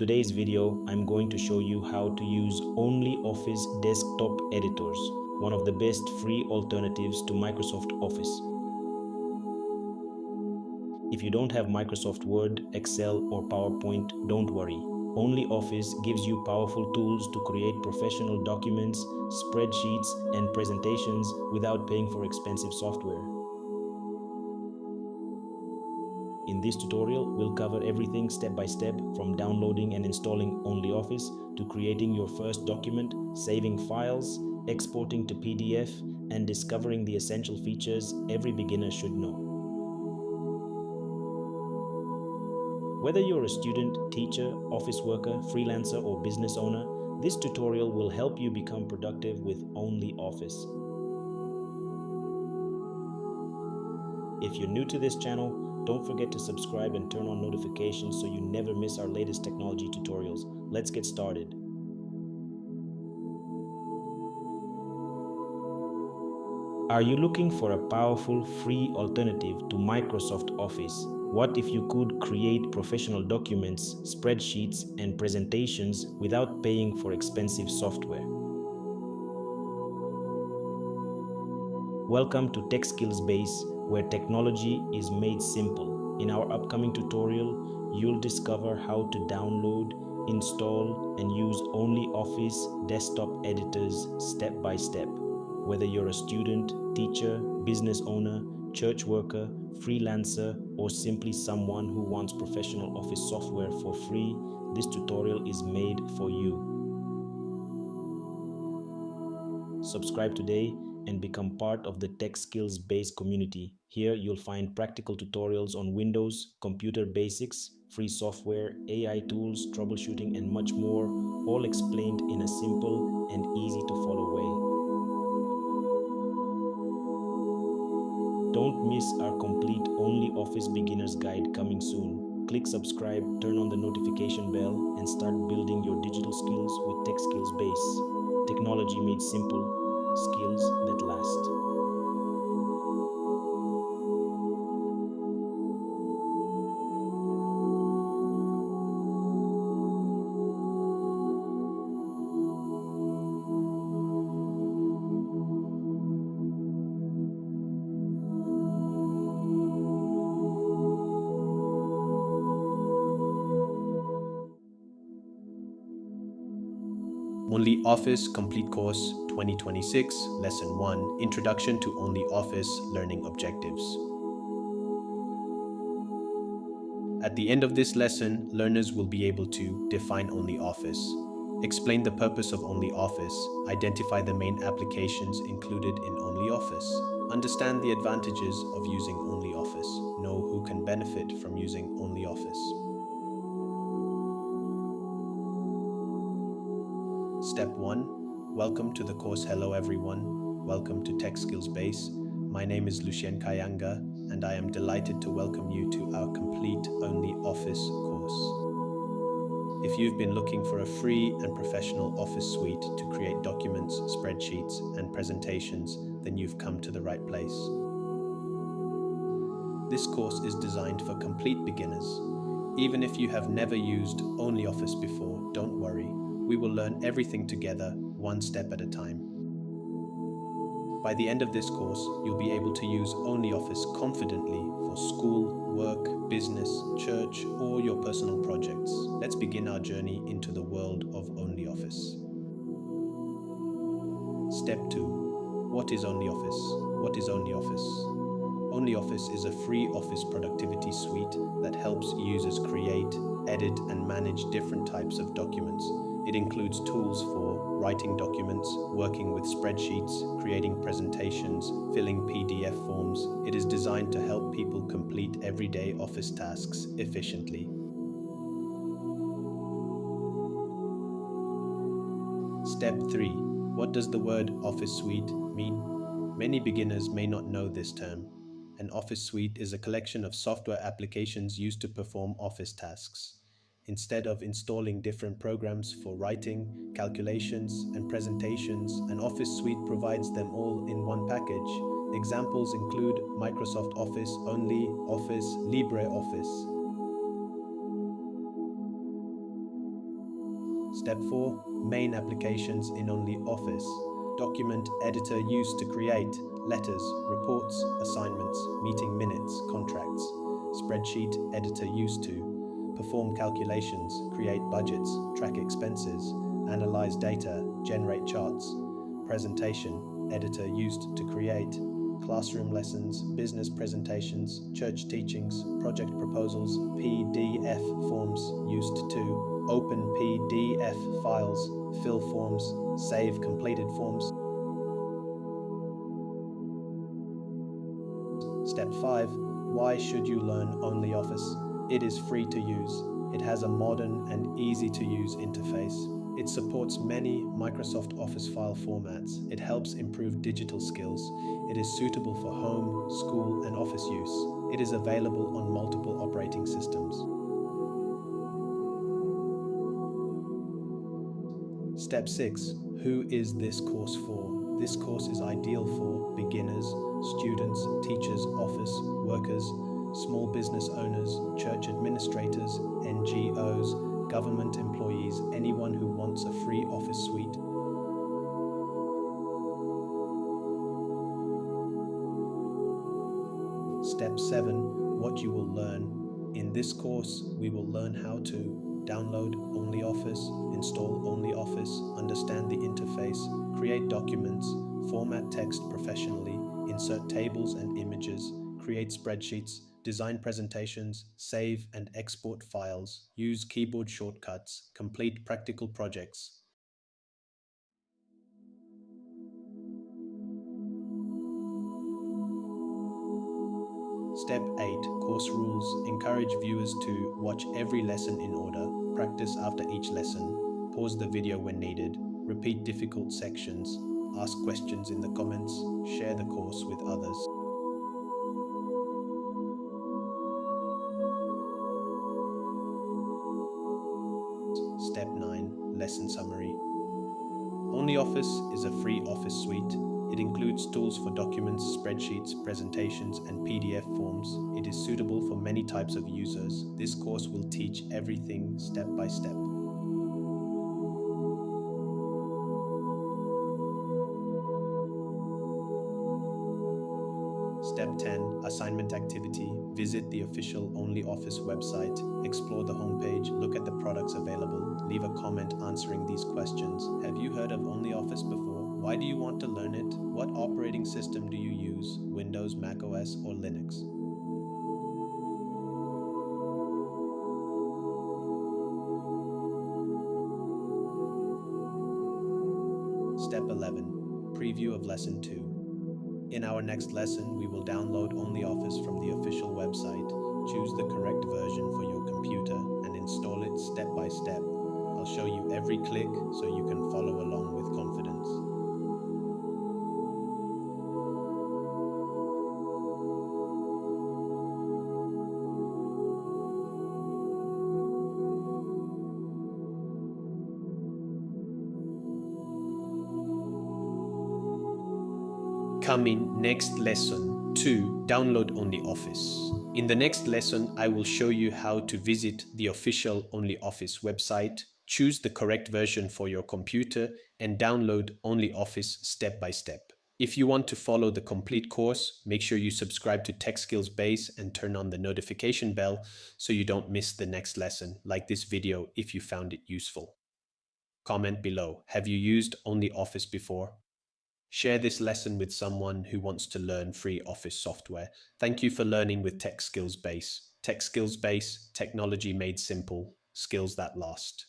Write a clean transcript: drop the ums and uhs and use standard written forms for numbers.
today's video, I'm going to show you how to use OnlyOffice desktop editors, one of the best free alternatives to Microsoft Office. If you don't have Microsoft Word, Excel, or PowerPoint, don't worry. OnlyOffice gives you powerful tools to create professional documents, spreadsheets, and presentations without paying for expensive software. In this tutorial, we'll cover everything step by step, from downloading and installing OnlyOffice to creating your first document, saving files, exporting to PDF, and discovering the essential features every beginner should know. Whether you're a student, teacher, office worker, freelancer, or business owner, this tutorial will help you become productive with OnlyOffice. If you're new to this channel, don't forget to subscribe and turn on notifications so you never miss our latest technology tutorials. Let's get started. Are you looking for a powerful, free alternative to Microsoft Office? What if you could create professional documents, spreadsheets, and presentations without paying for expensive software? Welcome to Tech Skills Base, where technology is made simple. In our upcoming tutorial, you'll discover how to download, install, and use OnlyOffice desktop editors step by step. Whether you're a student, teacher, business owner, church worker, freelancer, or simply someone who wants professional office software for free, this tutorial is made for you. Subscribe today and become part of the Tech Skills Base community. Here you'll find practical tutorials on Windows, computer basics, free software, AI tools, troubleshooting, and much more, all explained in a simple and easy to follow way. Don't miss our complete OnlyOffice Beginner's Guide coming soon. Click subscribe, turn on the notification bell, and start building your digital skills with Tech Skills Base. Technology made simple, skills that last. OnlyOffice Complete Course 2026, Lesson 1, Introduction to OnlyOffice Learning Objectives. At the end of this lesson, learners will be able to define OnlyOffice, explain the purpose of OnlyOffice, identify the main applications included in OnlyOffice, understand the advantages of using OnlyOffice, know who can benefit from using OnlyOffice. Step 1. Welcome to the course. Hello everyone. Welcome to Tech Skills Base. My name is Lucien Kayanga and I am delighted to welcome you to our complete OnlyOffice course. If you've been looking for a free and professional office suite to create documents, spreadsheets, and presentations, then you've come to the right place. This course is designed for complete beginners. Even if you have never used OnlyOffice before, don't worry. We will learn everything together, one step at a time. By the end of this course, you'll be able to use OnlyOffice confidently for school, work, business, church, or your personal projects. Let's begin our journey into the world of OnlyOffice. Step 2. What is OnlyOffice? What is OnlyOffice? OnlyOffice is a free office productivity suite that helps users create, edit, and manage different types of documents. It includes tools for writing documents, working with spreadsheets, creating presentations, filling PDF forms. It is designed to help people complete everyday office tasks efficiently. Step 3. What does the word Office Suite mean? Many beginners may not know this term. An office suite is a collection of software applications used to perform office tasks. Instead of installing different programs for writing, calculations, and presentations, an office suite provides them all in one package. Examples include Microsoft Office, OnlyOffice, LibreOffice. Step 4. Main applications in OnlyOffice. Document editor used to create letters, reports, assignments, meeting minutes, contracts. Spreadsheet editor used to perform calculations, create budgets, track expenses, analyze data, generate charts. Presentation editor used to create classroom lessons, business presentations, church teachings, project proposals. PDF forms used to open PDF files, fill forms, save completed forms. Step 5. Why should you learn OnlyOffice? It is free to use. It has a modern and easy to use interface. It supports many Microsoft Office file formats. It helps improve digital skills. It is suitable for home, school, and office use. It is available on multiple operating systems. Step 6. Who is this course for? This course is ideal for beginners, students, teachers, office workers, small business owners, church administrators, NGOs, government employees, anyone who wants a free office suite. Step 7. What you will learn. In this course, we will learn how to download OnlyOffice, install OnlyOffice, understand the interface, create documents, format text professionally, insert tables and images, create spreadsheets, design presentations, save and export files, use keyboard shortcuts, complete practical projects. Step 8. Course rules. Encourage viewers to watch every lesson in order, practice after each lesson, pause the video when needed, repeat difficult sections, ask questions in the comments, share the course with others. Step 9. Lesson summary. OnlyOffice is a free office suite. It includes tools for documents, spreadsheets, presentations, and PDF forms. It is suitable for many types of users. This course will teach everything step by step. Step 10. Assignment activity. Visit the official OnlyOffice website, explore the homepage, look at the products available, leave a comment answering these questions. Have you heard of OnlyOffice before? Why do you want to learn it? What operating system do you use? Windows, Mac OS, or Linux? Step 11. Preview of Lesson 2. In our next lesson, we will download OnlyOffice from the official website, choose the correct version for your computer, and install it step by step. I'll show you every click so you can follow along with confidence. Coming next lesson 2. Download OnlyOffice. In the next lesson, I will show you how to visit the official OnlyOffice website, choose the correct version for your computer, and download OnlyOffice step by step. If you want to follow the complete course, make sure you subscribe to Tech Skills Base and turn on the notification bell so you don't miss the next lesson. Like this video if you found it useful. Comment below. Have you used OnlyOffice before? Share this lesson with someone who wants to learn free office software. Thank you for learning with Tech Skills Base. Tech Skills Base, technology made simple, skills that last.